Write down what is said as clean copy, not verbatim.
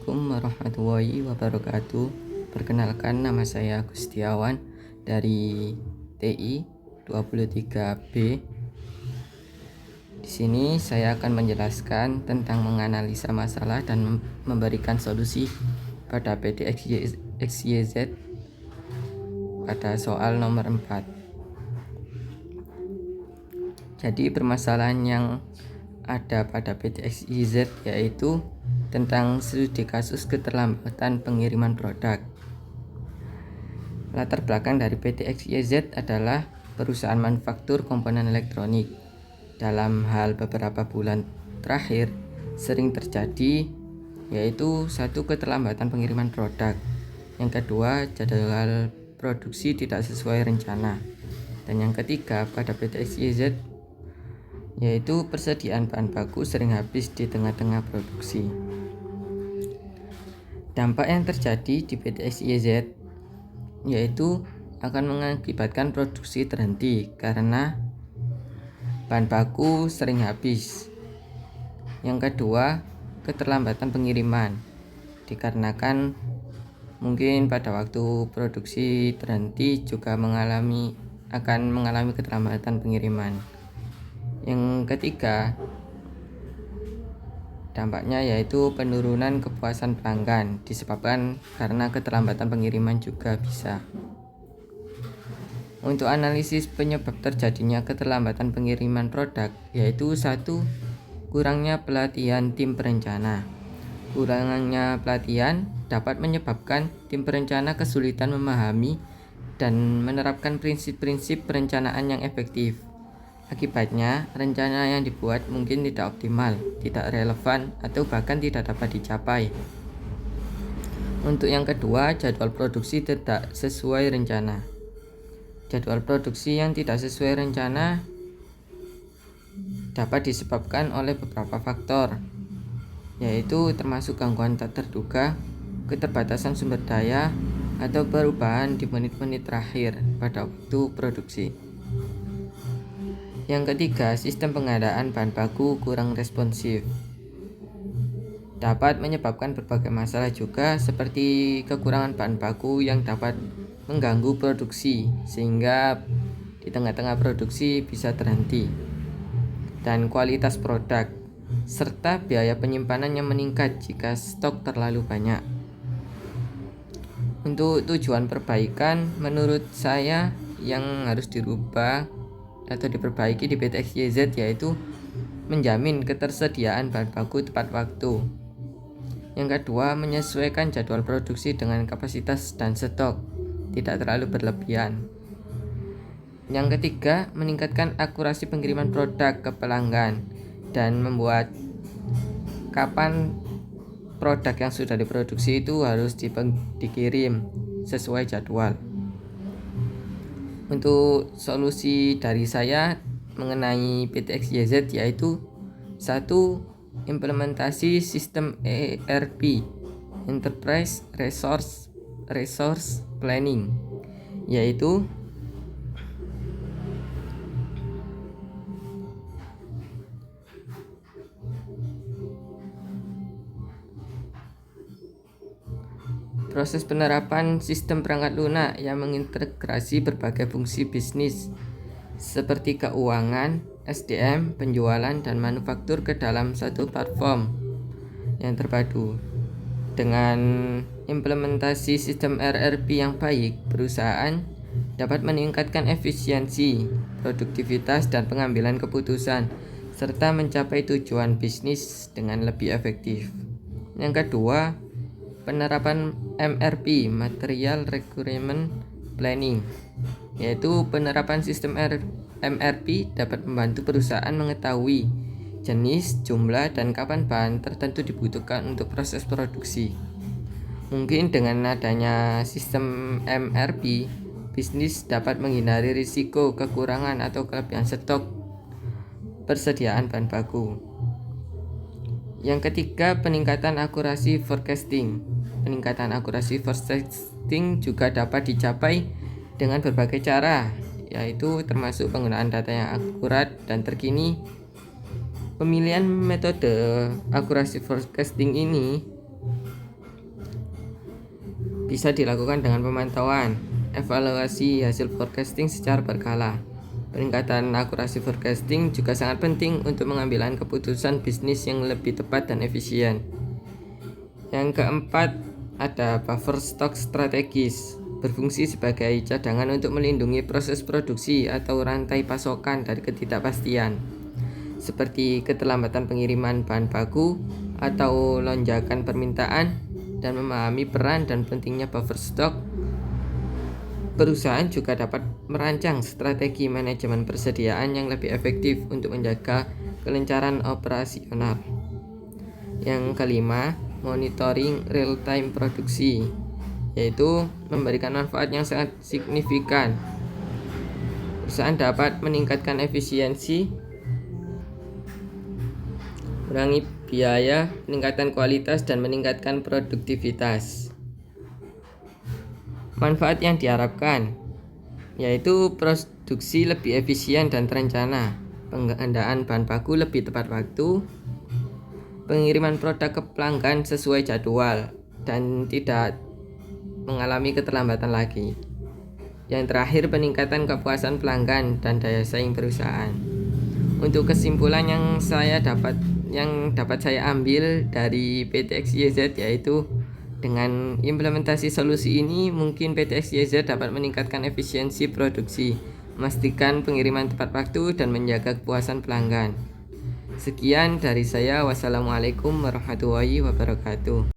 Assalamualaikum warahmatullahi wabarakatuh. Perkenalkan, nama saya Gustiawan dari TI 23B. Di sini saya akan menjelaskan tentang menganalisa masalah dan memberikan solusi pada PTXYZ pada soal nomor 4. Jadi permasalahan yang ada pada PTXYZ yaitu tentang studi kasus keterlambatan pengiriman produk. Latar belakang dari PTXYZ adalah perusahaan manufaktur komponen elektronik. Dalam hal beberapa bulan terakhir sering terjadi yaitu satu, keterlambatan pengiriman produk. Yang kedua, jadwal produksi tidak sesuai rencana. Dan yang ketiga, pada PTXYZ yaitu persediaan bahan baku sering habis di tengah-tengah produksi. Dampak yang terjadi di PTXYZ yaitu akan mengakibatkan produksi terhenti karena bahan baku sering habis. Yang kedua, keterlambatan pengiriman dikarenakan mungkin pada waktu produksi terhenti juga akan mengalami keterlambatan pengiriman. Yang ketiga, dampaknya yaitu penurunan kepuasan pelanggan disebabkan karena keterlambatan pengiriman juga bisa. Untuk analisis penyebab terjadinya keterlambatan pengiriman produk yaitu satu, kurangnya pelatihan tim perencana. Kurangnya pelatihan dapat menyebabkan tim perencana kesulitan memahami dan menerapkan prinsip-prinsip perencanaan yang efektif. Akibatnya, rencana yang dibuat mungkin tidak optimal, tidak relevan, atau bahkan tidak dapat dicapai. Untuk yang kedua, jadwal produksi tidak sesuai rencana. Jadwal produksi yang tidak sesuai rencana dapat disebabkan oleh beberapa faktor, yaitu termasuk gangguan tak terduga, keterbatasan sumber daya, atau perubahan di menit-menit terakhir pada waktu produksi. Yang ketiga, sistem pengadaan bahan baku kurang responsif. Dapat menyebabkan berbagai masalah juga seperti kekurangan bahan baku yang dapat mengganggu produksi sehingga di tengah-tengah produksi bisa terhenti. Dan kualitas produk serta biaya penyimpanan yang meningkat jika stok terlalu banyak. Untuk tujuan perbaikan, menurut saya yang harus dirubah atau diperbaiki di PTXYZ yaitu menjamin ketersediaan bahan baku tepat waktu. Yang kedua, menyesuaikan jadwal produksi dengan kapasitas dan stok, tidak terlalu berlebihan. Yang ketiga, meningkatkan akurasi pengiriman produk ke pelanggan dan membuat kapan produk yang sudah diproduksi itu harus dikirim sesuai jadwal. Untuk solusi dari saya mengenai PTXYZ yaitu satu, implementasi sistem ERP Enterprise Resource Planning, yaitu proses penerapan sistem perangkat lunak yang mengintegrasi berbagai fungsi bisnis seperti keuangan, SDM, penjualan, dan manufaktur ke dalam satu platform yang terpadu. Dengan implementasi sistem ERP yang baik, perusahaan dapat meningkatkan efisiensi, produktivitas, dan pengambilan keputusan, serta mencapai tujuan bisnis dengan lebih efektif. Yang kedua, penerapan MRP (Material Requirement Planning), yaitu penerapan sistem MRP dapat membantu perusahaan mengetahui jenis, jumlah, dan kapan bahan tertentu dibutuhkan untuk proses produksi. Mungkin dengan adanya sistem MRP, bisnis dapat menghindari risiko kekurangan atau kelebihan stok persediaan bahan baku. Yang ketiga, peningkatan akurasi forecasting. Peningkatan akurasi forecasting juga dapat dicapai dengan berbagai cara, yaitu termasuk penggunaan data yang akurat dan terkini. Pemilihan metode akurasi forecasting ini bisa dilakukan dengan pemantauan, evaluasi hasil forecasting secara berkala. Peningkatan akurasi forecasting juga sangat penting untuk mengambil keputusan bisnis yang lebih tepat dan efisien. Yang keempat, ada buffer stock strategis, berfungsi sebagai cadangan untuk melindungi proses produksi atau rantai pasokan dari ketidakpastian, seperti keterlambatan pengiriman bahan baku atau lonjakan permintaan. Dan memahami peran dan pentingnya buffer stock, perusahaan juga dapat merancang strategi manajemen persediaan yang lebih efektif untuk menjaga kelancaran operasional. Yang kelima, monitoring real-time produksi, yaitu memberikan manfaat yang sangat signifikan. Perusahaan dapat meningkatkan efisiensi, mengurangi biaya, meningkatkan kualitas, dan meningkatkan produktivitas. Manfaat yang diharapkan yaitu produksi lebih efisien dan terencana, pengadaan bahan baku lebih tepat waktu, pengiriman produk ke pelanggan sesuai jadwal dan tidak mengalami keterlambatan lagi. Yang terakhir, peningkatan kepuasan pelanggan dan daya saing perusahaan. Untuk kesimpulan yang dapat saya ambil dari PT XYZ, yaitu dengan implementasi solusi ini mungkin PT XYZ dapat meningkatkan efisiensi produksi, memastikan pengiriman tepat waktu, dan menjaga kepuasan pelanggan. Sekian dari saya. Wassalamualaikum warahmatullahi wabarakatuh.